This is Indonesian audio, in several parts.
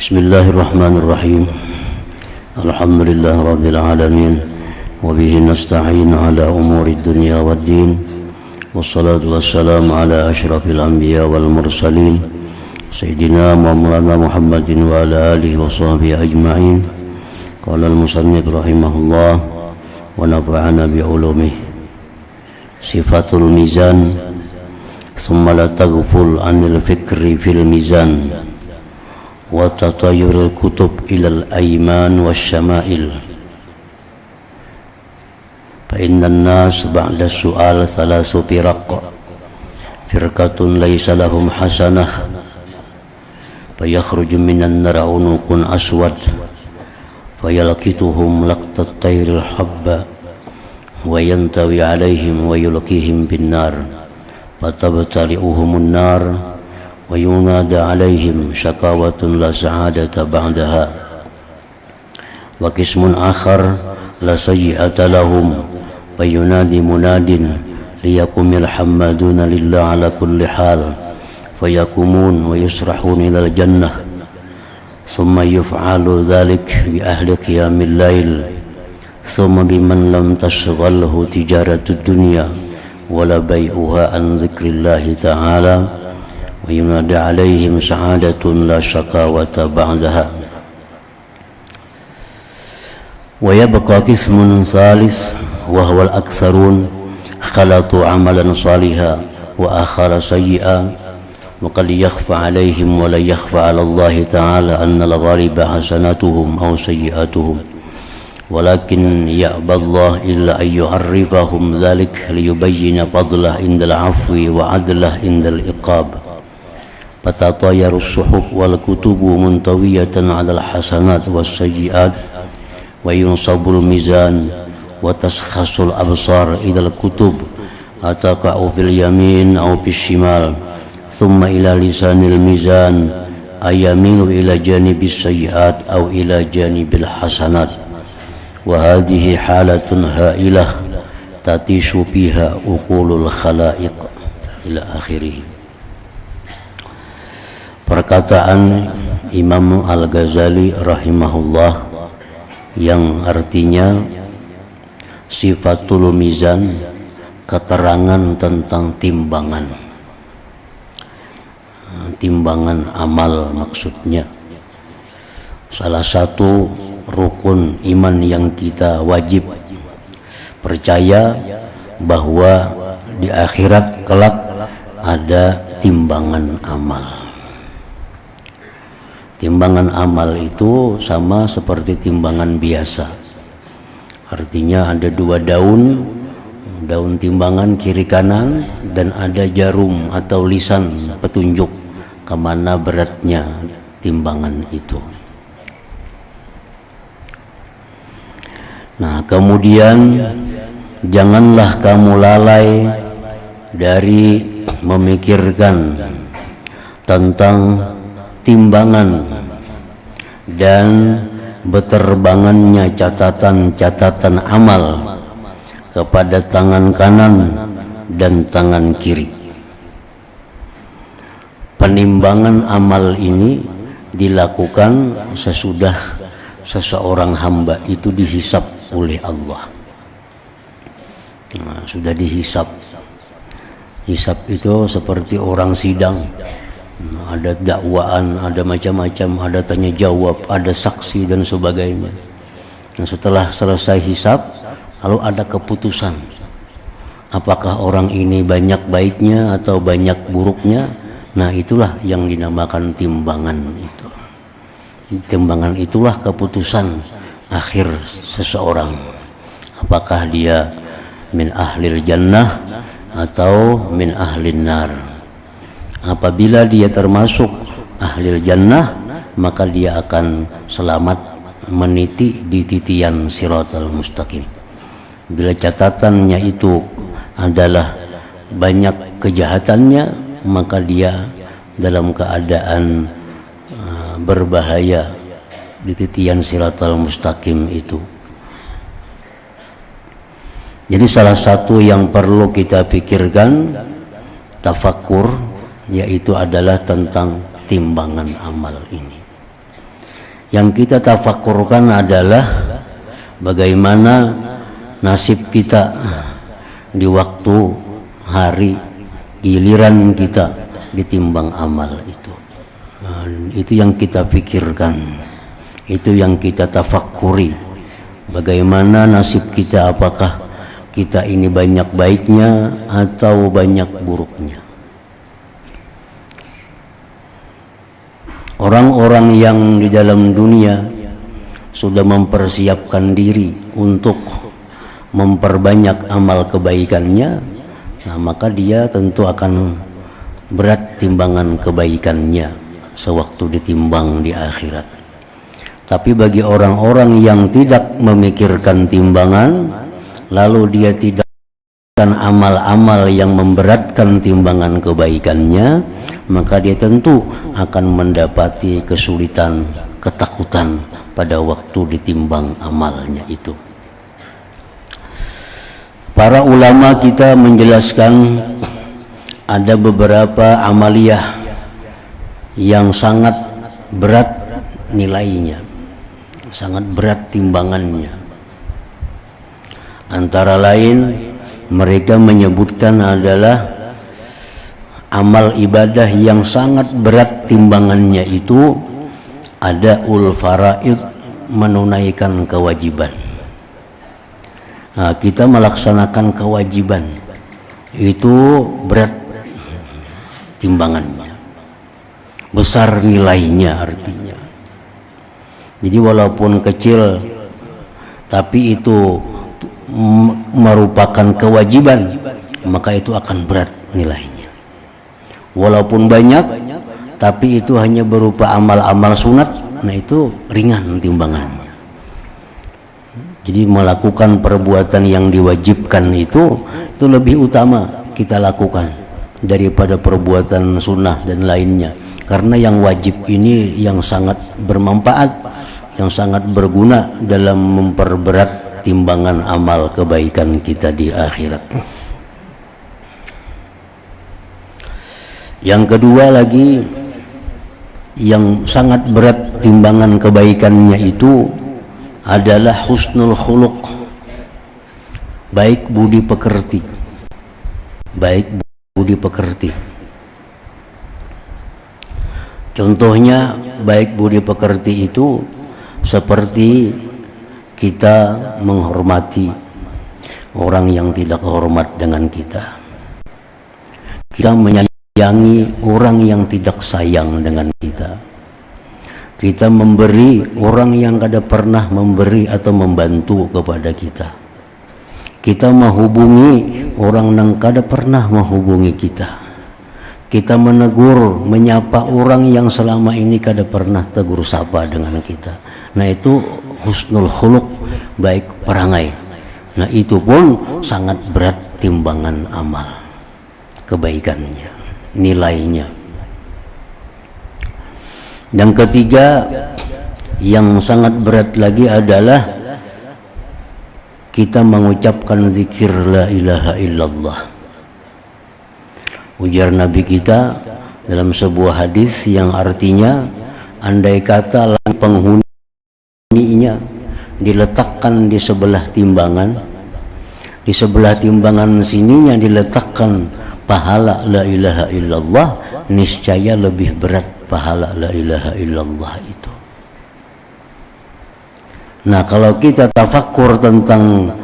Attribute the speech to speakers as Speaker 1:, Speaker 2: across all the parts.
Speaker 1: Bismillahirrahmanirrahim. Alhamdulillah rabbil alamin. Wa bihi nasta'in ala umuri dunya waddin. Wassalatu wassalamu ala asyrafil anbiya wal mursalin Sayyidina Maulana Muhammadin wa ala alihi wa sahbihi ajma'in. Qala al-musannif rahimahullah wa nafa'ana bi'ulumih. Sifatul mizan. Thumma la taghful anil fikri fil mizan wa tatayurul kutub ilal aiman wasyama'il. Fa innan nas ba'da su'al thalasu firaq. Firqatun laysa lahum hasanah fayakhruju minan nar unuqun aswad fayalqituhum laqtat tayril habba wa yantawi alaihim wa yulqihim bin nar fatabtali'uhumun nar wa yunada alaihim syakawatun la sa'adata ba'daha wa qismun akhar la sayyi'ata lahum fa yunadi munadin liyakumil hammaduna lillah ala kulli hal fayakumun wa yusrahun ilal jannah thumma yuf'alu dhalik bi ahli qiyamil lail thumma biman lam tashghalhu tijaratud dunya wala bay'uha an zikrillahi ta'ala wa yunada alaihim sa'adatun la syakawata ba'daha. Wa yabqa qismun thalis wa huwa al-aktsarun khalatu amalan salihan wa akhara sayyi'an wa qad yakhfa alaihim wa la yakhfa 'ala Allah ta'ala anna al-ghaliba hasanatuhum aw sayyi'atuhum walakin ya'ba Allah illa an yu'arrifahum dhalik liyubayyina fadlah indal 'afwi wa 'adlah indal iqab. Fatatayaru suhuf wal kutubu muntawiyatan 'alal hasanat was sayyi'at wa yunsabul mizan wa taskhasul absar idal kutub ataqa'u fil yamin aw fis shimal thumma ila lisanil mizan ayaminu ila janibis sayyi'at aw ila janibil hasanat wa hadhihi halatun ha'ilah tatishu fiha uqulul khalaiq ila akhirih. Perkataan Imam Al-Ghazali rahimahullah yang artinya sifatul mizan, keterangan tentang timbangan. Timbangan amal maksudnya. Salah satu rukun iman yang kita wajib percaya bahwa di akhirat kelak ada timbangan amal. Timbangan amal itu sama seperti timbangan biasa. Artinya ada dua daun timbangan kiri kanan, dan ada jarum atau lisan petunjuk kemana beratnya timbangan itu. Nah, kemudian janganlah kamu lalai dari memikirkan tentang timbangan dan berterbangannya catatan-catatan amal kepada tangan kanan dan tangan kiri. Penimbangan amal ini dilakukan sesudah seseorang hamba itu dihisab oleh Allah. Nah, sudah dihisab. Hisab itu seperti orang sidang. Ada dakwaan, ada macam-macam, ada tanya jawab, ada saksi dan sebagainya. Nah, setelah selesai hisab, lalu ada keputusan. Apakah orang ini banyak baiknya atau banyak buruknya? Nah, itulah yang dinamakan timbangan itu. Timbangan itulah keputusan akhir seseorang. Apakah dia min ahlil jannah atau min ahlin nar. Apabila dia termasuk ahlil jannah, maka dia akan selamat meniti di titian siratal mustaqim. Bila catatannya itu adalah banyak kejahatannya, maka dia dalam keadaan berbahaya di titian siratal mustaqim itu. Jadi salah satu yang perlu kita pikirkan, tafakkur, yaitu adalah tentang timbangan amal ini. Yang kita tafakurkan adalah bagaimana nasib kita di waktu hari giliran kita ditimbang amal itu. Itu yang kita pikirkan, itu yang kita tafakuri. Bagaimana nasib kita, apakah kita ini banyak baiknya atau banyak buruknya. Orang-orang yang di dalam dunia sudah mempersiapkan diri untuk memperbanyak amal kebaikannya, nah maka dia tentu akan berat timbangan kebaikannya sewaktu ditimbang di akhirat. Tapi bagi orang-orang yang tidak memikirkan timbangan, lalu dia tidak amal-amal yang memberatkan timbangan kebaikannya, maka dia tentu akan mendapati kesulitan, ketakutan pada waktu ditimbang amalnya itu. Para ulama kita menjelaskan ada beberapa amaliyah yang sangat berat nilainya, sangat berat timbangannya. Antara lain mereka menyebutkan adalah amal ibadah yang sangat berat timbangannya itu ada faraid, menunaikan kewajiban. Nah, kita melaksanakan kewajiban itu berat timbangannya, besar nilainya artinya. Jadi walaupun kecil tapi itu merupakan kewajiban, maka itu akan berat nilainya. Walaupun banyak tapi itu hanya berupa amal-amal sunat, nah itu ringan timbangannya. Jadi melakukan perbuatan yang diwajibkan itu lebih utama kita lakukan daripada perbuatan sunnah dan lainnya, karena yang wajib ini yang sangat bermanfaat, yang sangat berguna dalam memperberat timbangan amal kebaikan kita di akhirat. Yang kedua lagi yang sangat berat timbangan kebaikannya itu adalah husnul khuluq, baik budi pekerti, baik budi pekerti. Contohnya baik budi pekerti itu seperti kita menghormati orang yang tidak hormat dengan kita. Kita menyayangi orang yang tidak sayang dengan kita. Kita memberi orang yang kada pernah memberi atau membantu kepada kita. Kita menghubungi orang yang kada pernah menghubungi kita. Kita menegur, menyapa orang yang selama ini kada pernah tegur sapa dengan kita. Nah itu husnul khuluq, baik perangai. Nah itu pun sangat berat timbangan amal kebaikannya, nilainya. Yang ketiga yang sangat berat lagi adalah kita mengucapkan zikir la ilaha illallah. Ujar Nabi kita dalam sebuah hadis yang artinya, andai kata penghuninya diletakkan di sebelah timbangan, di sebelah timbangan sininya diletakkan pahala la ilaha illallah, niscaya lebih berat pahala la ilaha illallah itu. Nah kalau kita tafakkur tentang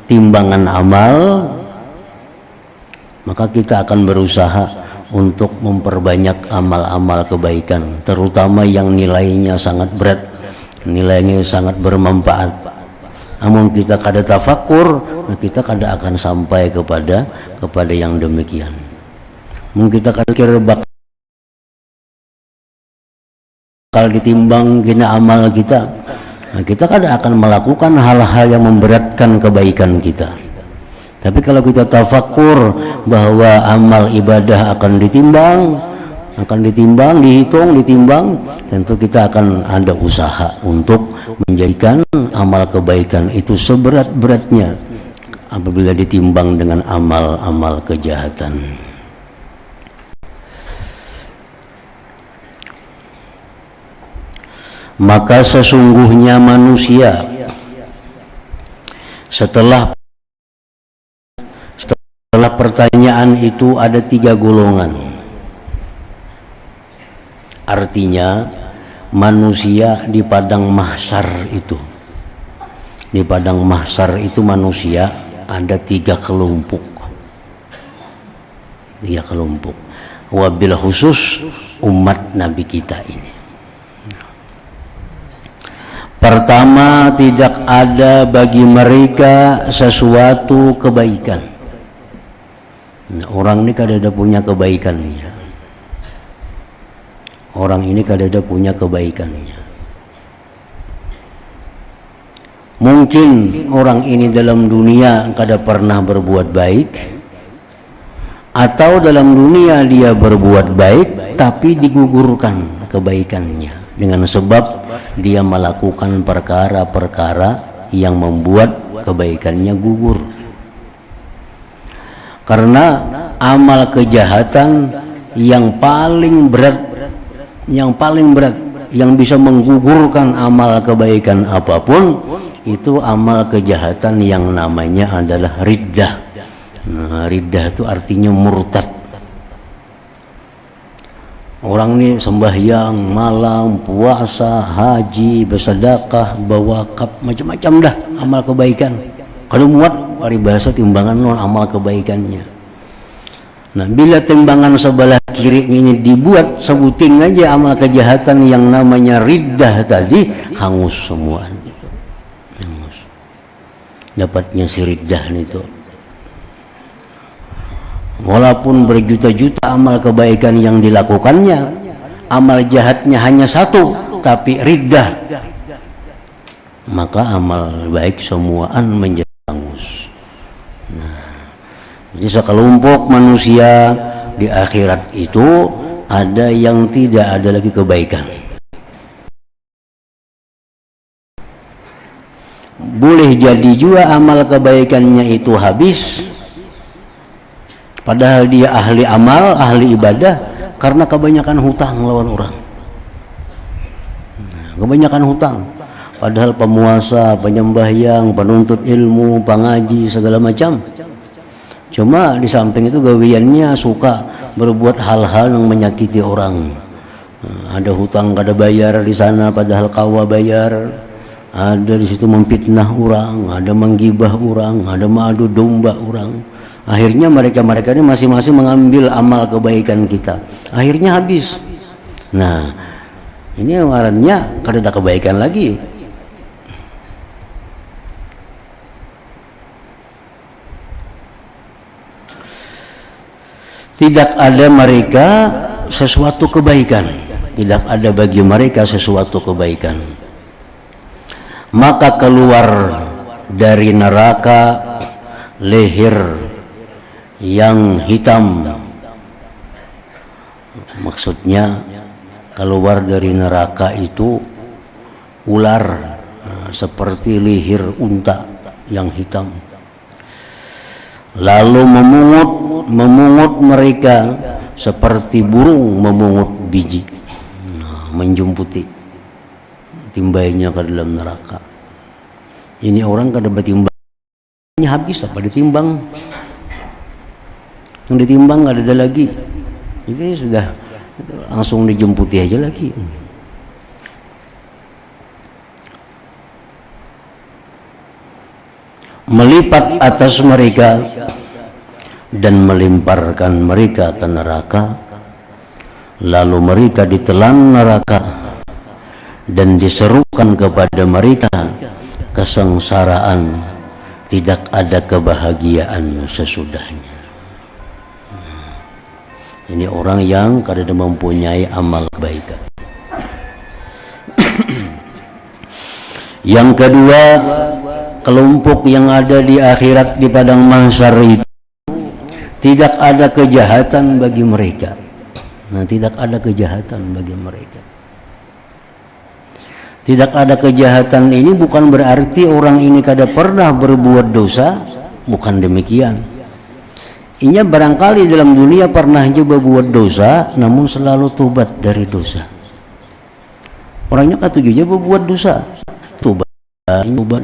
Speaker 1: timbangan amal, maka kita akan berusaha untuk memperbanyak amal-amal kebaikan, terutama yang nilainya sangat berat, nilainya sangat bermanfaat. Namun kita kada tafakkur, nah kita kada akan sampai kepada yang demikian. Mungkin kita kada kira bakal ditimbang kena amal kita. Nah, kita kada akan melakukan hal-hal yang memberatkan kebaikan kita. Tapi kalau kita tafakkur bahwa amal ibadah akan ditimbang, dihitung, ditimbang, tentu kita akan ada usaha untuk menjadikan amal kebaikan itu seberat-beratnya apabila ditimbang dengan amal-amal kejahatan. Maka sesungguhnya manusia setelah pertanyaan itu ada 3 golongan. Artinya manusia di padang mahsyar itu, di padang mahsyar itu manusia ada 3 kelompok. 3 kelompok. Wabil khusus umat Nabi kita ini. Pertama, tidak ada bagi mereka sesuatu kebaikan. Nah, orang ini kadang-kadang punya kebaikannya. Orang ini kadang-kadang punya kebaikannya. Mungkin orang ini dalam dunia kada pernah berbuat baik, atau dalam dunia dia berbuat baik tapi digugurkan kebaikannya dengan sebab dia melakukan perkara-perkara yang membuat kebaikannya gugur. Karena amal kejahatan yang paling berat yang bisa menggugurkan amal kebaikan apapun itu amal kejahatan yang namanya adalah riddah. Nah, riddah itu artinya murtad. Orang ini sembahyang malam, puasa, haji, bersedekah, berwakaf, macam-macam dah amal kebaikan. Kalau muat paribasa timbangan non amal kebaikannya. Nah, bila timbangan sebelah kiri ini dibuat, sebuting aja amal kejahatan yang namanya riddah tadi, hangus semua itu. Hangus. Dapatnya si riddah itu. Walaupun berjuta-juta amal kebaikan yang dilakukannya, amal jahatnya hanya 1, tapi riddah, maka amal baik semuaan menjadi hangus. Nah, jadi sekelompok manusia di akhirat itu ada yang tidak ada lagi kebaikan. Boleh jadi juga amal kebaikannya itu habis, padahal dia ahli amal, ahli ibadah, karena kebanyakan hutang lawan orang. Kebanyakan hutang. Padahal pemuasa, penyembahyang, penuntut ilmu, pengaji, segala macam. Cuma di samping itu gawiannya suka berbuat hal-hal yang menyakiti orang. Ada hutang kada bayar di sana, padahal kawa bayar. Ada di situ memfitnah orang, ada menggibah orang, ada mengadu domba orang. Akhirnya mereka ini masing-masing mengambil amal kebaikan kita. Akhirnya habis. Nah, ini warannya kada ada kebaikan lagi. Tidak ada mereka sesuatu kebaikan. Tidak ada bagi mereka sesuatu kebaikan. Maka keluar dari neraka leher yang hitam, maksudnya keluar dari neraka itu ular seperti leher unta yang hitam, lalu memungut mereka seperti burung memungut biji, menjumputi timbainya ke dalam neraka. Ini orang kada bertimbangnya habis apa ditimbang. Yang ditimbang nggak ada lagi, itu sudah langsung dijemputi aja lagi. Melipat atas mereka dan melemparkan mereka ke neraka, lalu mereka ditelan neraka dan diserukan kepada mereka kesengsaraan, tidak ada kebahagiaan sesudahnya. Ini orang yang kadang mempunyai amal kebaikan. Yang kedua, kelompok yang ada di akhirat di padang mahsyar itu tidak ada kejahatan bagi mereka. Nah, tidak ada kejahatan bagi mereka. Tidak ada kejahatan ini bukan berarti orang ini kada pernah berbuat dosa, bukan demikian. Inya barangkali dalam dunia pernah juga buat dosa, namun selalu tobat dari dosa. Orangnya katujuhnya berbuat dosa. Tobat, tobat.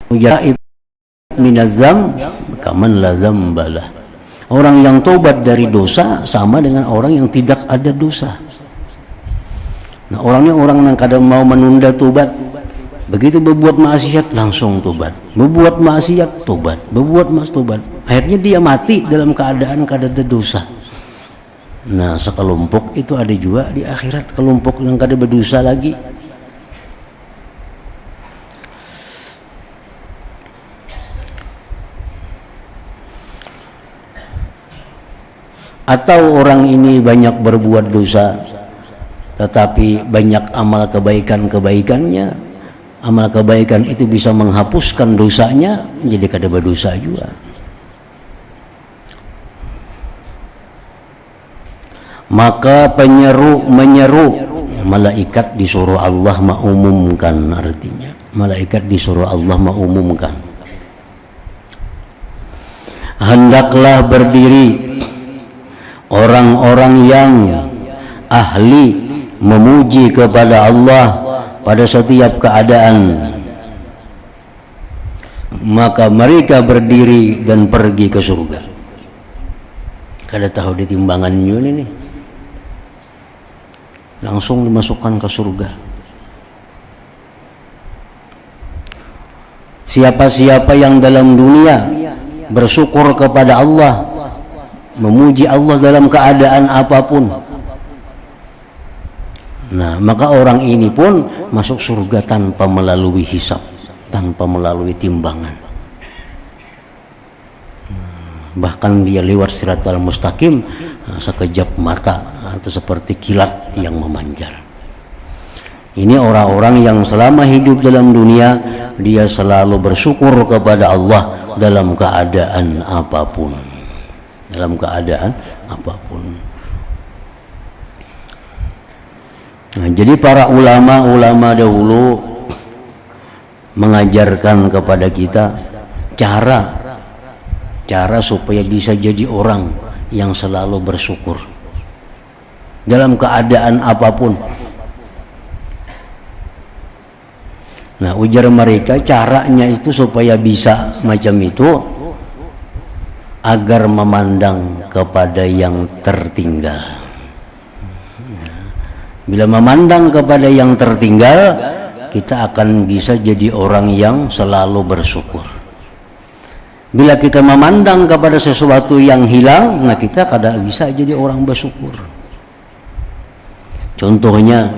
Speaker 1: Mujarib minazam kaman lazam balah. Orang yang tobat dari dosa sama dengan orang yang tidak ada dosa. Nah, orangnya orang yang kadang mau menunda tobat, begitu berbuat maksiat langsung tobat, berbuat maksiat tobat, berbuat maksiat tobat. Akhirnya dia mati dalam keadaan kada ada dosa. Nah, sekelompok itu ada juga di akhirat, kelompok yang kada berdosa lagi. Atau orang ini banyak berbuat dosa tetapi banyak amal kebaikan-kebaikannya, amal kebaikan itu bisa menghapuskan dosanya, jadi kada berdosa juga. Maka menyeru malaikat disuruh Allah mengumumkan, artinya malaikat disuruh Allah mengumumkan, hendaklah berdiri orang-orang yang ahli memuji kepada Allah pada setiap keadaan, maka mereka berdiri dan pergi ke surga. Kada tahu di timbangannya ini, langsung dimasukkan ke surga. Siapa-siapa yang dalam dunia bersyukur kepada Allah, memuji Allah dalam keadaan apapun, nah maka orang ini pun masuk surga tanpa melalui hisab, tanpa melalui timbangan. Bahkan dia lewat siratal mustaqim sekejap mata atau seperti kilat yang memanjar. Ini orang-orang yang selama hidup dalam dunia dia selalu bersyukur kepada Allah dalam keadaan apapun, dalam keadaan apapun. Nah, jadi para ulama-ulama dahulu mengajarkan kepada kita cara supaya bisa jadi orang yang selalu bersyukur dalam keadaan apapun. Nah, ujar mereka caranya itu supaya bisa macam itu, agar memandang kepada yang tertinggal. Bila memandang kepada yang tertinggal, kita akan bisa jadi orang yang selalu bersyukur. Bila kita memandang kepada sesuatu yang hilang, nah kita kada bisa jadi orang bersyukur. Contohnya,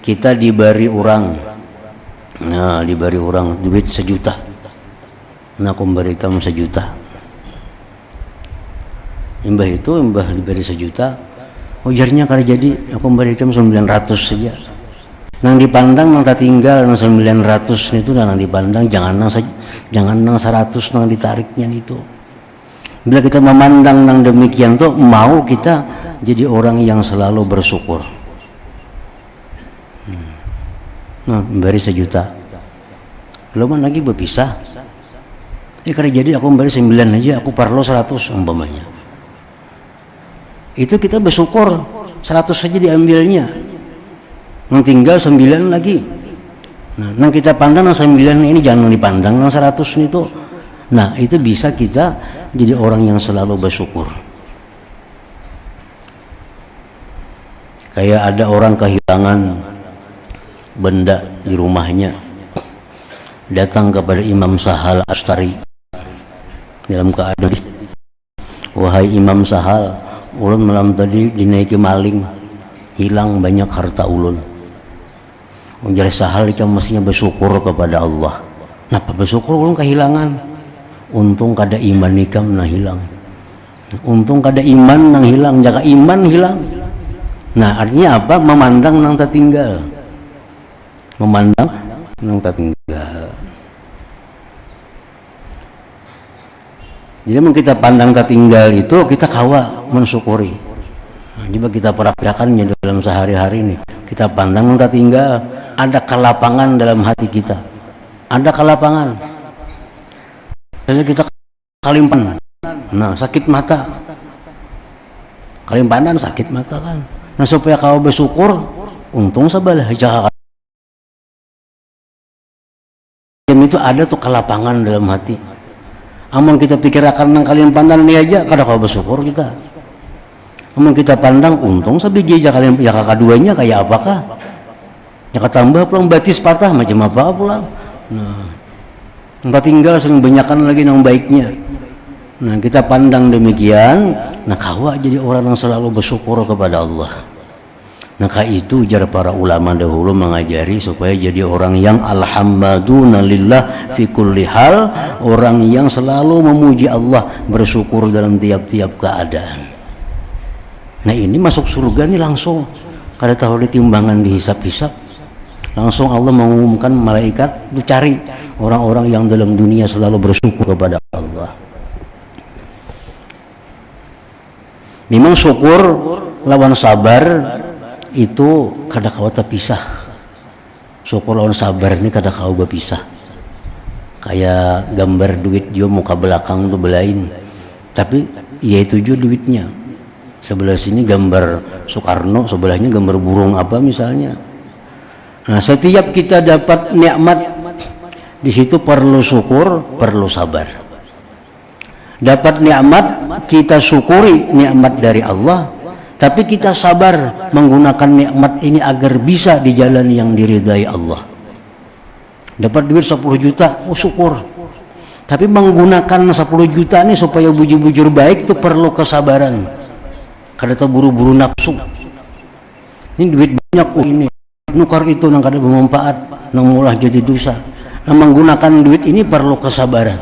Speaker 1: kita diberi orang, nah diberi orang duit 1 juta, nah aku memberikan 1 juta. Mbah diberi 1 juta, ujarnya kalau jadi aku memberikan 900 saja. Nang dipandang nang tak tinggal nang 900 itu nang dipandang, jangan nang 100 nang ditariknya itu. Bila kita memandang nang demikian tuh, mau kita jadi orang yang selalu bersyukur. Nah, memberi 1 juta, belum lagi berpisah. Kalau jadi aku memberi 9 aja, aku perlu 100 umpamanya. Itu kita bersyukur, 100 saja diambilnya, yang tinggal 9 lagi. Nah, yang kita pandang yang 9 ini jangan dipandang yang 100 itu. Nah, itu bisa kita jadi orang yang selalu bersyukur. Kayak ada orang kehilangan benda di rumahnya, datang kepada Imam Sahal Astari dalam keadaan, wahai Imam Sahal, ulun malam tadi dinaiki maling, hilang banyak harta ulun. Ujar Sahal, ikam mestinya bersyukur kepada Allah. Napa bersyukur ulun kehilangan? Untung kada iman ikam nang hilang. Untung kada iman nang hilang, jaga iman hilang. Nah, artinya apa? Memandang nang tertinggal. Memandang nang tertinggal. Jadi kalau kita pandang tertinggal itu, kita kawa mensyukuri. Nah, coba kita praktekkannya dalam sehari-hari ini. Kita pandang nang tertinggal, ada kelapangan dalam hati kita. Ada kelapangan. Jadi kita kalimpan. Nah, sakit mata. Kalimpanan sakit mata kan. Nah supaya kau bersyukur, untung sabalah jaga itu ada tuh kelapangan dalam hati. Amun kita pikir akan nang kalian pandang dia aja, kada kau bersyukur kita. Amun kita pandang untung sabiji aja kalian ya kakak duanya kayak apakah? Ya ketambah pulang batis patah macam apa pulang. Nah, tempat tinggal sering banyakan lagi yang baiknya. Nah kita pandang demikian, nah kawa jadi orang yang selalu bersyukur kepada Allah. Nah itu jar para ulama dahulu mengajari supaya jadi orang yang alhamdulillah lillah fi kulli hal, orang yang selalu memuji Allah, bersyukur dalam tiap-tiap keadaan. Nah ini masuk surga nih langsung, kada tahu ditimbangan dihisap-hisap. Langsung Allah mengumumkan malaikat itu cari orang-orang yang dalam dunia selalu bersyukur kepada Allah. Memang syukur lawan sabar itu kada kawa terpisah. Syukur lawan sabar ini kada kawa berpisah. Kayak gambar duit jo muka belakang tuh belain. Tapi ya itu jo duitnya. Sebelah sini gambar Soekarno, sebelahnya gambar burung apa misalnya. Nah, setiap kita dapat nikmat di situ perlu syukur, perlu sabar. Dapat nikmat, kita syukuri nikmat dari Allah, tapi kita sabar menggunakan nikmat ini agar bisa di jalan yang diridai Allah. Dapat duit 10 juta, syukur. Tapi menggunakan 10 juta ini supaya bujur-bujur baik itu perlu kesabaran. Kada terburu-buru nafsu. Ini duit banyak ini. Nukar itu nang kada bermanfaat, nang mulah jadi dosa. Nah, menggunakan duit ini perlu kesabaran.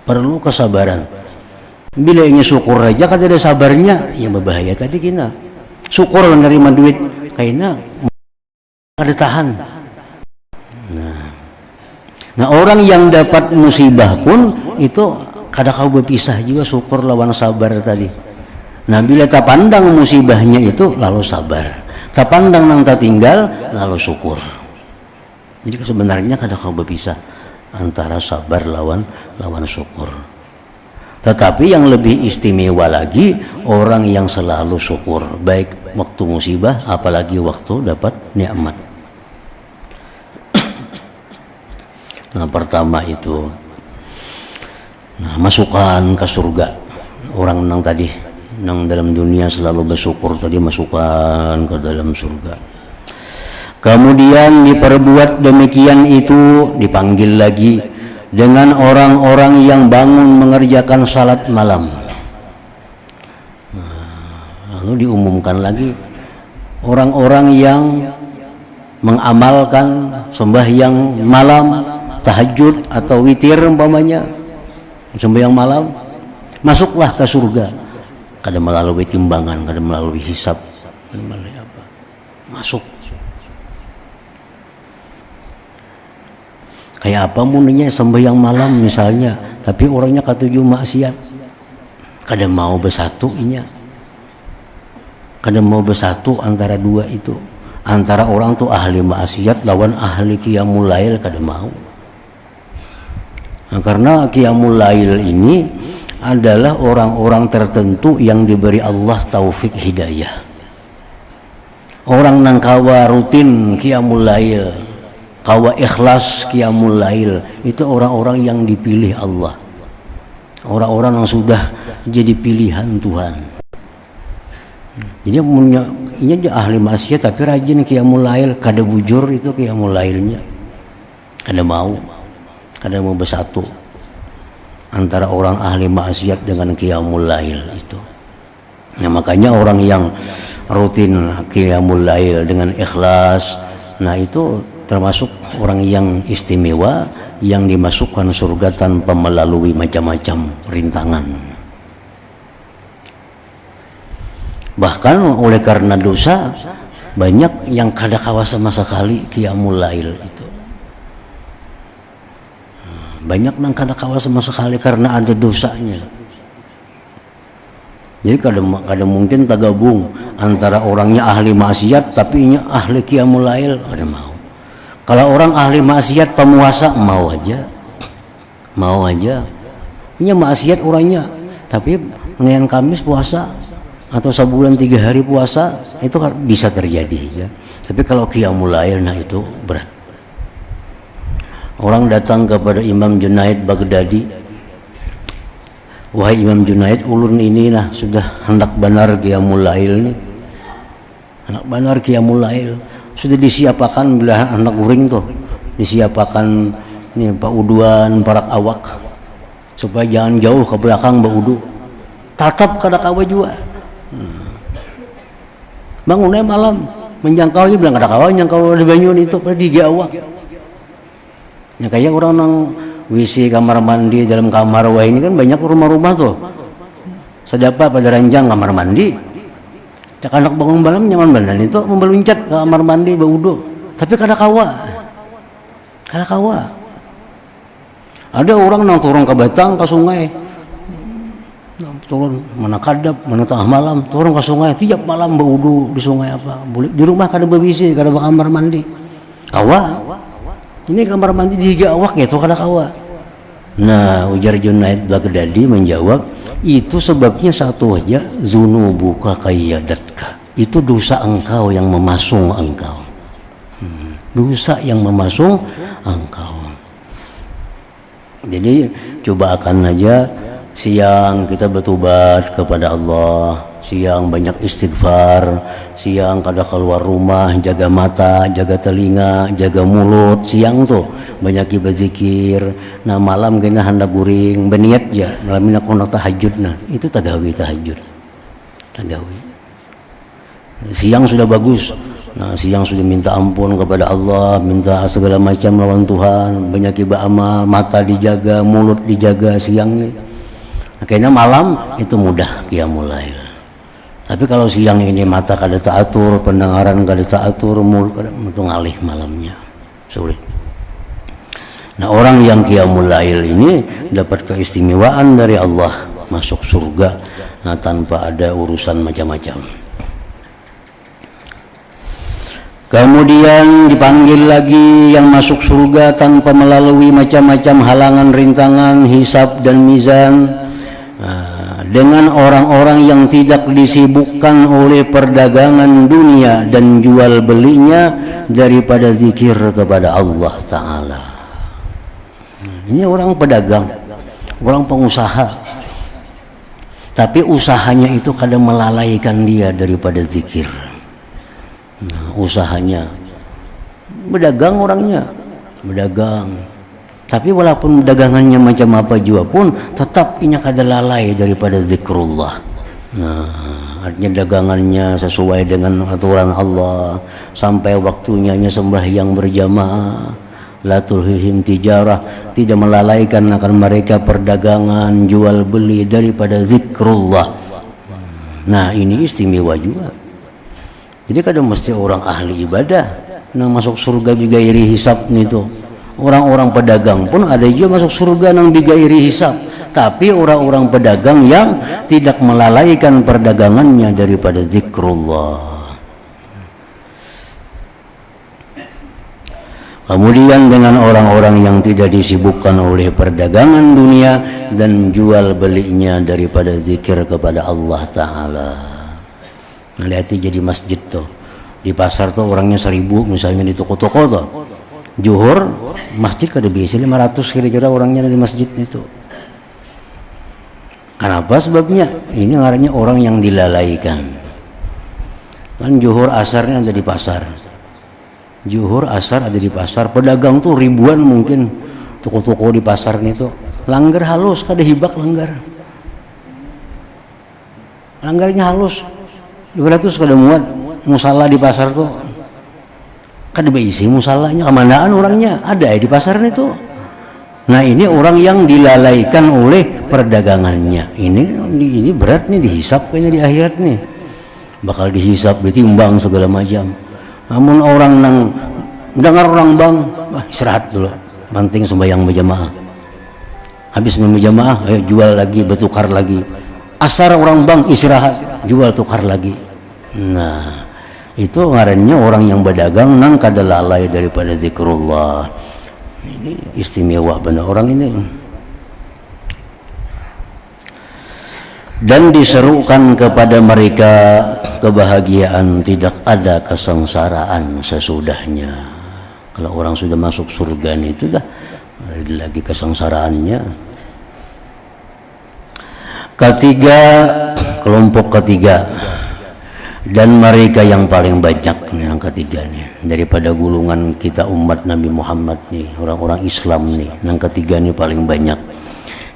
Speaker 1: Perlu kesabaran. Bila ingin syukur aja kada ada sabarnya, ya berbahaya tadi kina. Syukur menerima duit, kayaknya kada tahan. Nah orang yang dapat musibah pun itu kada kau berpisah juga syukur lawan sabar tadi. Nah bila tak pandang musibahnya itu lalu sabar, tak pandang nang tak tinggal lalu syukur. Jadi sebenarnya kada kau berpisah antara sabar lawan syukur. Tetapi yang lebih istimewa lagi orang yang selalu syukur, baik waktu musibah apalagi waktu dapat nikmat. Nah pertama itu masukkan ke surga. Orang nang tadi nang dalam dunia selalu bersyukur tadi masukkan ke dalam surga. Kemudian diperbuat demikian itu dipanggil lagi dengan orang-orang yang bangun mengerjakan salat malam. Lalu diumumkan lagi orang-orang yang mengamalkan sembahyang malam, tahajud atau witir umpamanya, sembahyang malam, masuklah ke surga. Kada melalui timbangan, kada melalui hisab, kada melalui apa, masuk. Kayak apa muninya sembahyang malam misalnya, tapi orangnya katuju maksiat, kada mau bersatu inya, kada mau bersatu antara dua itu, antara orang tuh ahli maksiat lawan ahli qiyamul lail kada mau. Nah, karena qiyamul lail ini adalah orang-orang tertentu yang diberi Allah taufik hidayah. Orang nang kawa rutin qiyamul lail, kawa ikhlas qiyamul lail, itu orang-orang yang dipilih Allah, orang-orang yang sudah jadi pilihan Tuhan. Jadi ini dia ahli maksiat tapi rajin qiyamul lail, kada bujur itu qiyamul lailnya, kada mau bersatu antara orang ahli maksiat dengan qiyamul lail itu. Nah makanya orang yang rutin qiyamul lail dengan ikhlas, nah itu termasuk orang yang istimewa yang dimasukkan surga tanpa melalui macam-macam rintangan. Bahkan oleh karena dosa banyak yang kada kawa sama sekali qiyamul lail itu. Banyak yang kada kawa sama sekali karena ada dosanya. Jadi kada mungkin tergabung antara orangnya ahli maksiat tapi nya ahli qiyamul lail, kada mau. Kalau orang ahli maksiat pemuasa mau aja, ini maksiat orangnya, tapi ngayang Kamis puasa, atau sebulan 3 hari puasa, itu bisa terjadi ya. Tapi kalau qiyamul lail, nah itu berat. Orang datang kepada Imam Junaid Baghdadi, wahai Imam Junaid, ulun ini nah sudah hendak benar qiyamul lail nih, hendak benar qiyamul lail, sudah disiapakan bila anak guring tuh, disiapakan ini pauduan para awak supaya jangan jauh ke belakang baudu, tatap kada kawa juga. Bangunnya malam menjangkau aja bilang kada kawa nyangkau di Banyuwan itu pada 3 awak. Ya kayak orang nang WC kamar mandi dalam kamar wah ini kan banyak rumah-rumah tuh. Sedapa pada ranjang kamar mandi. Cak anak bangun malam nyaman benar itu membeluncat ke kamar mandi baudu. Tapi kada kawa. Kada kawa. Ada orang nang turun ke batang ke sungai. Turun mana kadap mana tengah malam turun ke sungai tiap malam baudu di sungai apa boleh di rumah kada bebisi kada kamar mandi kawa ini kamar mandi 3 awak gitu kada kawa. Nah ujar Junaid Baghdadi menjawab itu sebabnya satu aja, zunubuka qayyadatka, itu dosa engkau yang memasung engkau, dosa yang memasung engkau. Jadi coba akan aja siang kita bertobat kepada Allah, siang banyak istighfar, siang kada keluar rumah, jaga mata, jaga telinga, jaga mulut, siang tuh banyak berzikir. Nah malam kena hendak guring berniat ya malam ini aku nak tahajud, nah itu tagawi tahajud, tagawi. Siang sudah bagus, nah siang sudah minta ampun kepada Allah, minta segala macam lawan Tuhan, banyak beramal, mata dijaga, mulut dijaga siang. Kayaknya malam itu mudah qiyamul lail. Tapi kalau siang ini mata kada teratur, pendengaran kada teratur, mulut kada ngalih malamnya sulit. Nah orang yang qiyamul lail ini dapat keistimewaan dari Allah, masuk surga nah, tanpa ada urusan macam-macam. Kemudian dipanggil lagi yang masuk surga tanpa melalui macam-macam halangan, rintangan, hisab dan mizan. Dengan orang-orang yang tidak disibukkan oleh perdagangan dunia dan jual belinya daripada zikir kepada Allah Ta'ala. Ini orang pedagang, orang pengusaha, tapi usahanya itu kadang melalaikan dia daripada zikir. Nah, usahanya berdagang, orangnya berdagang, tapi walaupun dagangannya macam apa juga pun tetap ini kada lalai daripada zikrullah. Nah, artinya dagangannya sesuai dengan aturan Allah, sampai waktunya sembahyang berjamaah, la tulhihim tijarah, tidak melalaikan akan mereka perdagangan jual beli daripada zikrullah. Nah ini istimewa juga. Jadi kadang mesti orang ahli ibadah nah masuk surga juga iri hisab itu. Orang-orang pedagang pun ada juga masuk surga nang bigairi hisab, tapi orang-orang pedagang yang tidak melalaikan perdagangannya daripada zikrullah. Kemudian dengan orang-orang yang tidak disibukkan oleh perdagangan dunia dan jual belinya daripada zikir kepada Allah Ta'ala. Nah, lihat jadi masjid tuh di pasar tuh orangnya 1000 misalnya, di toko-toko tuh Johor masjid kada biasa 500 kira-kira orangnya di masjid itu. Kenapa sebabnya? Ini ngarannya orang yang dilalaikan. Kan Johor asarnya ada di pasar, Johor asar ada di pasar, pedagang tuh ribuan mungkin, toko-toko di pasar itu langgar halus, kada hibak langgarnya halus 200 kada muat. Musala di pasar tuh kada beisi musalanya, kemanaan orangnya ada di pasar itu. Nah ini orang yang dilalaikan oleh perdagangannya. Ini berat nih dihisap kayaknya di akhirat nih, bakal dihisap, ditimbang segala macam. Namun orang nang dengar orang bang, wah istirahat dulu, penting sembahyang berjamaah. Habis berjamaah, ayo jual lagi, bertukar lagi. Asar orang bang istirahat, jual tukar lagi. Nah itu ngarannya orang yang berdagang nang kada lalai daripada zikrullah. Ini istimewa benar orang ini. dan diserukan kepada mereka kebahagiaan, tidak ada kesengsaraan sesudahnya. Kalau orang sudah masuk surga ini, itu dah lagi kesengsaraannya. Ketiga, kelompok ketiga, dan mereka yang paling banyak nih, yang ketiga nih, daripada gulungan kita umat Nabi Muhammad nih, orang-orang Islam nih, yang ketiga nih paling banyak,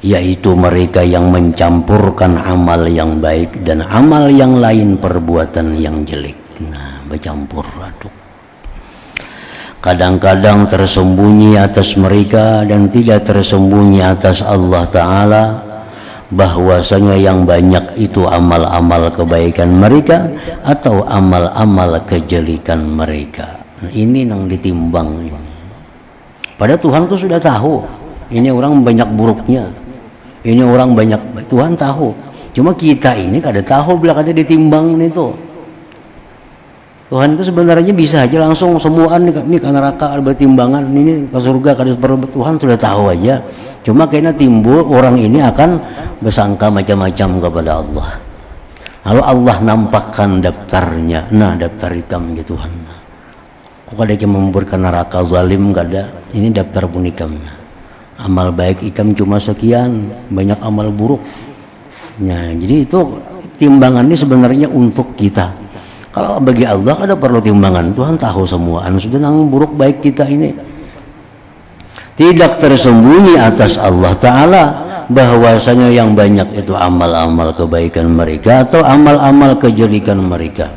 Speaker 1: yaitu mereka yang mencampurkan amal yang baik dan amal yang lain, perbuatan yang jelek. Nah, bercampur aduk. Kadang-kadang tersembunyi atas mereka dan tidak tersembunyi atas Allah Ta'ala bahwasanya yang banyak itu amal-amal kebaikan mereka atau amal-amal kejelekan mereka. Nah, ini yang ditimbang. Padahal Tuhan tuh sudah tahu, ini orang banyak buruknya, ini orang banyak, Tuhan tahu. Cuma kita ini kada tahu belakangnya ditimbang itu. Tuhan itu sebenarnya bisa aja langsung semuaan nih ke neraka ada timbangan, ini ke surga kada perlu, Tuhan sudah tahu aja. Cuma kayaknya timbul orang ini akan bersangka macam-macam kepada Allah. Lalu Allah nampakkan daftarnya, nah daftar ikam gitu Tuhan. Kok ada yang memberikan neraka zalim kada? Ini daftar pun ikam. Amal baik ikam cuma sekian, banyak amal buruk. Nah, jadi itu timbangannya sebenarnya untuk kita. Kalau bagi Allah ada perlu timbangan, Tuhan tahu semua. Sudah nang buruk baik kita ini tidak tersembunyi atas Allah Ta'ala bahwasanya yang banyak itu amal-amal kebaikan mereka atau amal-amal kejelekan mereka.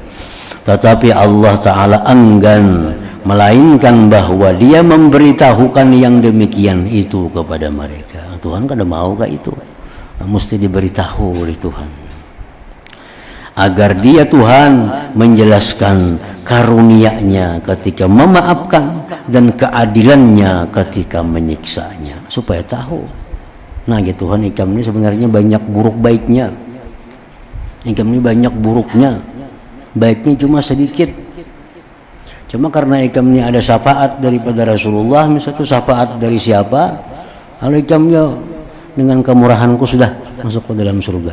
Speaker 1: Tetapi Allah Ta'ala enggan, melainkan bahwa Dia memberitahukan yang demikian itu kepada mereka. Tuhan kada mau kah itu? Mesti diberitahu oleh Tuhan, agar Dia Tuhan menjelaskan karunia-Nya ketika memaafkan dan keadilannya ketika menyiksanya, supaya tahu. Nah ya Tuhan, ikam ini sebenarnya banyak buruk baiknya, ikam ini banyak buruknya, baiknya cuma sedikit. Cuma karena ikam ini ada syafaat daripada Rasulullah, misalnya syafaat dari siapa, lalu ikamnya dengan kemurahanku sudah masuk ke dalam surga.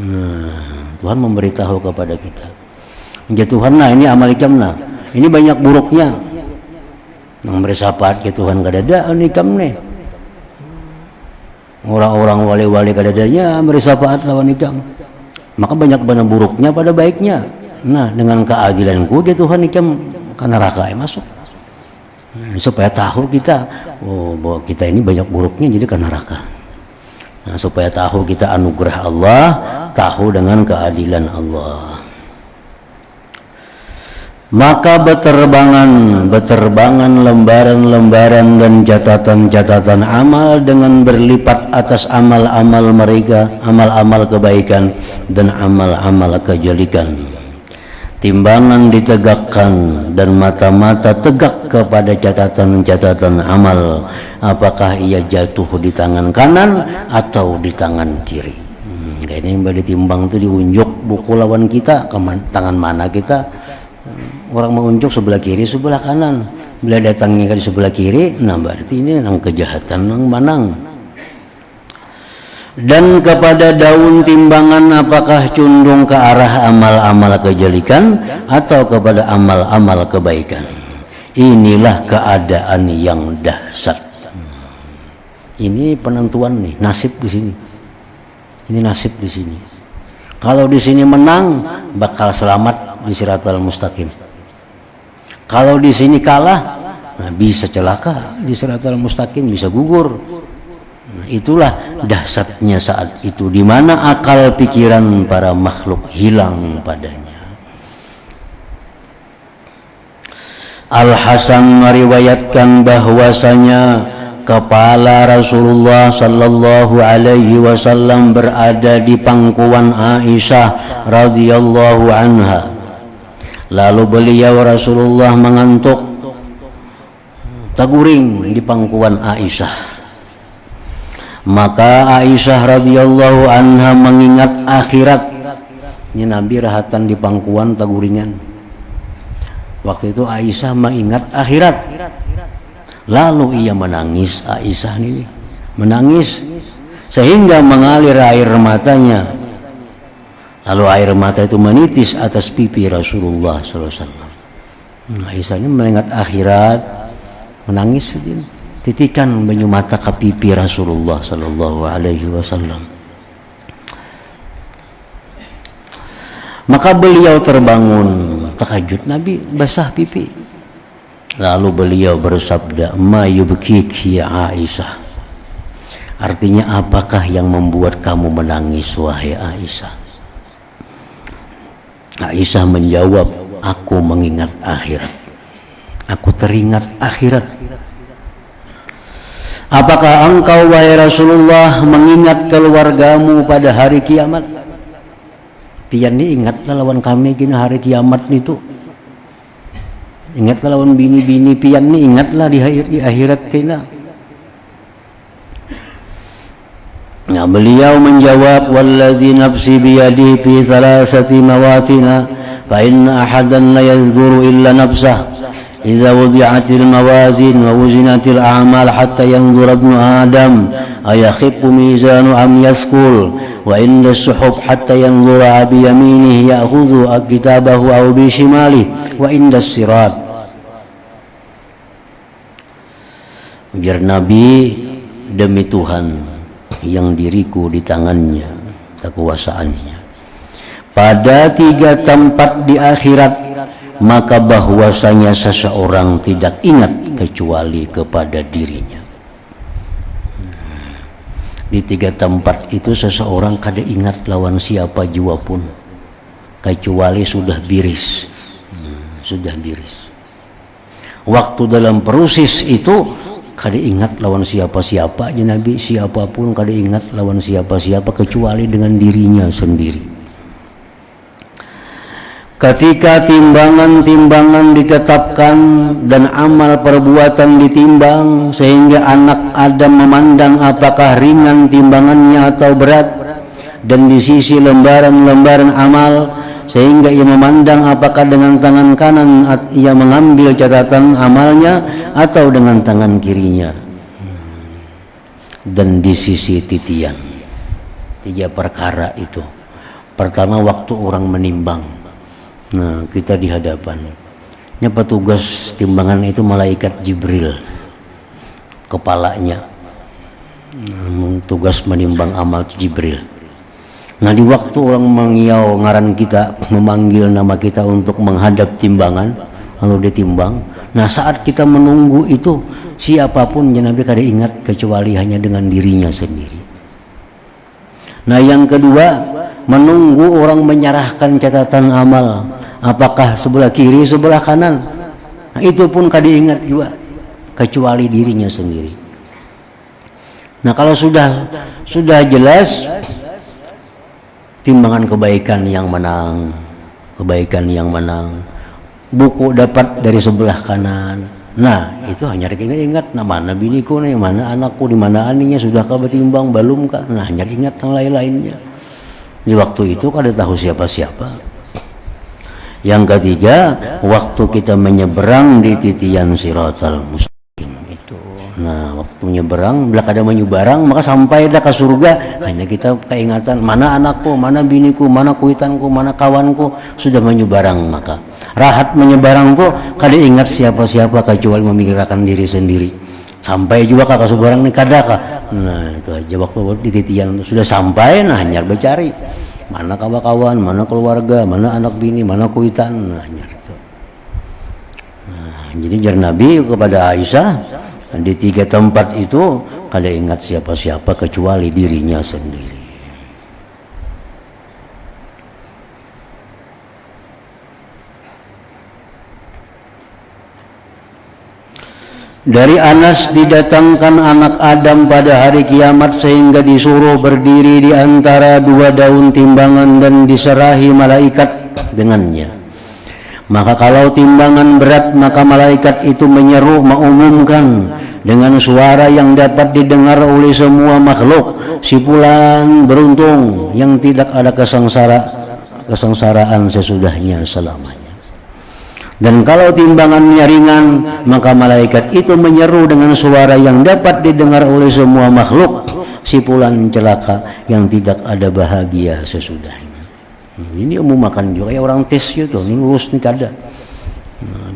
Speaker 1: Nah, Tuhan memberitahu kepada kita, ya Tuhan, nah ini amal ikam, nah ini banyak buruknya, yang bersyafaat ke Tuhan kadada ikam nih, orang-orang wali-wali kadadanya bersyafaat lawan ikam, maka banyak banyak buruknya pada baiknya. Nah dengan keadilanku dia Tuhan ikam ke neraka masuk. Nah, supaya tahu kita, oh bahwa kita ini banyak buruknya jadi ke neraka. Nah, supaya tahu kita anugerah Allah, tahu dengan keadilan Allah. Maka beterbangan lembaran-lembaran dan catatan-catatan amal dengan berlipat atas amal-amal mereka, amal-amal kebaikan dan amal-amal kejelekan. Timbangan ditegakkan dan mata-mata tegak kepada catatan-catatan amal, apakah ia jatuh di tangan kanan atau di tangan kiri. Kayak ini mbak ditimbang itu diunjuk buku lawan kita, tangan mana kita. Orang mengunjuk sebelah kiri sebelah kanan, bila datangnya ke sebelah kiri, nah berarti ini yang kejahatan yang manang. Dan kepada daun timbangan apakah condong ke arah amal-amal kejelekan atau kepada amal-amal kebaikan. Inilah keadaan yang dahsyat. Ini penentuan nih, nasib di sini. Ini nasib di sini. Kalau di sini menang, bakal selamat di Siratal Mustaqim. Kalau di sini kalah, nah bisa celaka di Siratal Mustaqim, bisa gugur. Nah, itulah dahsyatnya saat itu, di mana akal pikiran para makhluk hilang padanya. Al-Hasan meriwayatkan bahwasanya kepala Rasulullah sallallahu alaihi wasallam berada di pangkuan Aisyah radhiyallahu anha. Lalu beliau Rasulullah mengantuk, taguring di pangkuan Aisyah. Maka Aisyah radhiyallahu anha mengingat akhirat. Ini Nabi rahatan di pangkuan taguringan. Waktu itu Aisyah mengingat akhirat. Lalu ia menangis, Aisyah ini menangis sehingga mengalir air matanya. Lalu air mata itu menitis atas pipi Rasulullah SAW. Aisyah ini mengingat akhirat, menangis, titikan banyu mata ke pipi Rasulullah SAW. Maka beliau terbangun, terkejut, Nabi basah pipi. Lalu beliau bersabda, "Ma yubkiki ya Aisyah?" Artinya, apakah yang membuat kamu menangis wahai Aisyah? Aisyah menjawab, "Aku mengingat akhirat. Aku teringat akhirat." Apakah engkau wahai Rasulullah mengingat keluargamu pada hari kiamat? Pian ni ingatlah lawan kami kina hari kiamat itu. Ingatlah lawan bini-bini pian ni, ingatlah di akhirat kina. Nah, beliau menjawab, "Walladzi nafsi biyadihi fi thalathati mawatina fa inna ahadan la yadhkuru illa nafsah idza wudi'atil mawazin wa wuzinatil a'mal hatta yanzura ibnu adam ayakhiffu mizanu am yaskul wa inda suhub hatta yanzura bi yaminihi ya'khudhu kitabahu aw bi shimalihi wa inda sirat." Ujar Nabi, "Demi Tuhan yang diriku di tangannya, kekuasaannya, pada 3 tempat di akhirat, maka bahwasanya seseorang tidak ingat kecuali kepada dirinya." Di 3 tempat itu seseorang kada ingat lawan siapa jua pun, kecuali sudah biris. Sudah biris. Waktu dalam proses itu kada ingat lawan siapa-siapa aja Nabi, siapapun kada ingat lawan siapa-siapa kecuali dengan dirinya sendiri. Ketika timbangan-timbangan ditetapkan dan amal perbuatan ditimbang sehingga anak Adam memandang apakah ringan timbangannya atau berat, dan di sisi lembaran-lembaran amal sehingga ia memandang apakah dengan tangan kanan ia mengambil catatan amalnya atau dengan tangan kirinya, dan di sisi titian. 3 perkara itu. Pertama, waktu orang menimbang. Nah, kita di hadapannya petugas timbangan itu malaikat Jibril, kepalanya. Tugas menimbang amal Jibril. Nah, di waktu orang mengiau ngaran kita, memanggil nama kita untuk menghadap timbangan, lalu ditimbang. Nah, saat kita menunggu itu, siapapun yang Nabi kada ingat kecuali hanya dengan dirinya sendiri. Nah, yang kedua, menunggu orang menyerahkan catatan amal, apakah sebelah kiri, sebelah kanan. Nah, itu pun kada ingat juga kecuali dirinya sendiri. Nah, kalau sudah jelas, timbangan kebaikan yang menang, buku dapat dari sebelah kanan. Nah, itu hanya ingat, nah mana biniku nih, mana anakku, di mana aninya, sudahkah bertimbang, belum kah? Nah, hanya ingat yang lain-lainnya. Di waktu itu kada tahu siapa-siapa. Yang ketiga, waktu kita menyeberang di titian Siratal Mustaqim itu. Nah, waktu menyeberang, bila kada menyeberang, maka sampai dah ke surga, hanya kita keingatan, mana anakku, mana biniku, mana kuitanku, mana kawanku, sudah menyeberang. Maka rahat menyeberang tuh kada ingat siapa-siapa kecuali memikirkan diri sendiri. Sampai juga kakak seberang nih kada kah? Nah, itu aja waktu di titian sudah sampai, nah hanya bercari mana kawan-kawan, mana keluarga, mana anak bini, mana kuitan. Nah, hanya itu. Nah, jadi jar Nabi kepada Aisyah, di 3 tempat itu kada ingat siapa-siapa kecuali dirinya sendiri. Dari Anas, didatangkan anak Adam pada hari kiamat sehingga disuruh berdiri di antara 2 daun timbangan dan diserahi malaikat dengannya. Maka kalau timbangan berat, maka malaikat itu menyeru, mengumumkan dengan suara yang dapat didengar oleh semua makhluk, si fulan beruntung yang tidak ada kesengsaraan sesudahnya selamanya. Dan kalau timbangannya ringan, maka malaikat itu menyeru dengan suara yang dapat didengar oleh semua makhluk, si fulan celaka yang tidak ada bahagia sesudahnya. Ini umumakan juga kayak orang tes gitu, ini lulus nih kada.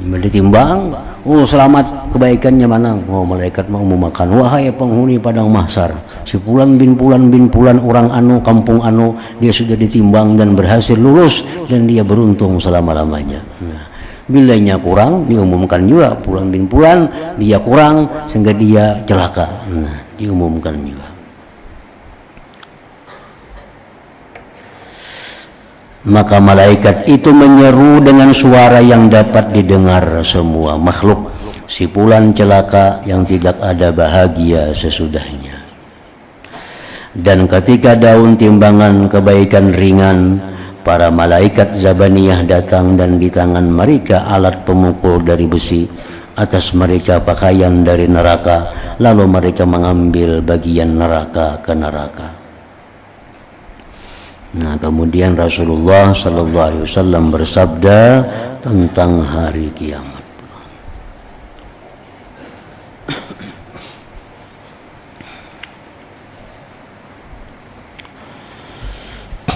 Speaker 1: Ditimbang, oh selamat kebaikannya mana? Oh malaikat mau umumakan, wahai penghuni padang mahsyar, si Pulan bin Pulan orang anu kampung anu dia sudah ditimbang dan berhasil lulus dan dia beruntung selama-lamanya. Nah, bilanya kurang diumumkan juga Pulan bin Pulan dia kurang sehingga dia celaka. Nah, diumumkan juga. Maka malaikat itu menyeru dengan suara yang dapat didengar semua makhluk. Si Pulan celaka yang tidak ada bahagia sesudahnya. Dan ketika daun timbangan kebaikan ringan, para malaikat Zabaniyah datang dan di tangan mereka alat pemukul dari besi, atas mereka pakaian dari neraka, lalu mereka mengambil bagian neraka ke neraka. Nah, kemudian Rasulullah sallallahu alaihi wasallam bersabda tentang hari kiamat.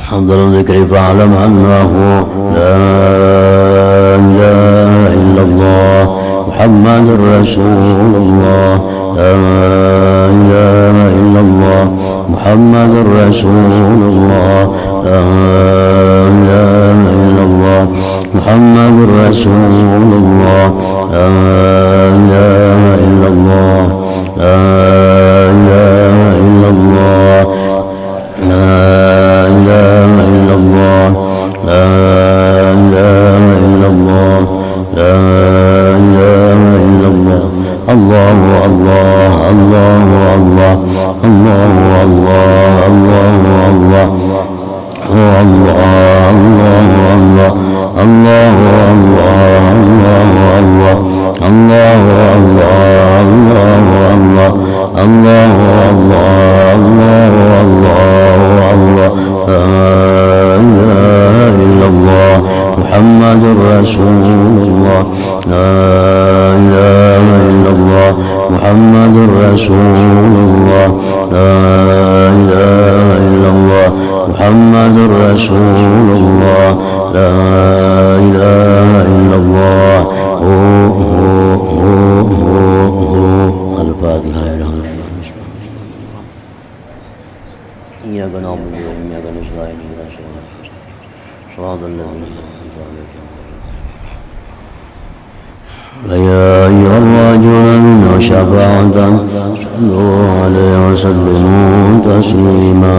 Speaker 1: Hadal dzikri fa'lam annahu la ilaha illallah Muhammadur Rasulullah la ilaha illallah Muhammadur Rasulullah la ilaha illallah Muhammadur Rasulullah la ilaha illallah la ilaha illallah la ilaha illallah la ilaha illallah la ilaha illallah Allahu Allah Allahu Allah Allahu Allah Allahu Allah Allah Allah Allahu Allah Allahu Allah Allahu Allah Allahu Allah Allahu Allah Allahu Allah la ilaha illallah Muhammadur Rasulullah la ilaha illallah Muhammadur Rasulullah la ilaha illallah Muhammadur Rasulullah la ilaha illallah Al-Fatihah. Iyyaka na'budu wa iyyaka nasta'in ihdinas siratal ladzina an'amta 'alaihim. Ya ayyuhal rajulun syafa'atan sallu alaihi wa sallimu taslima.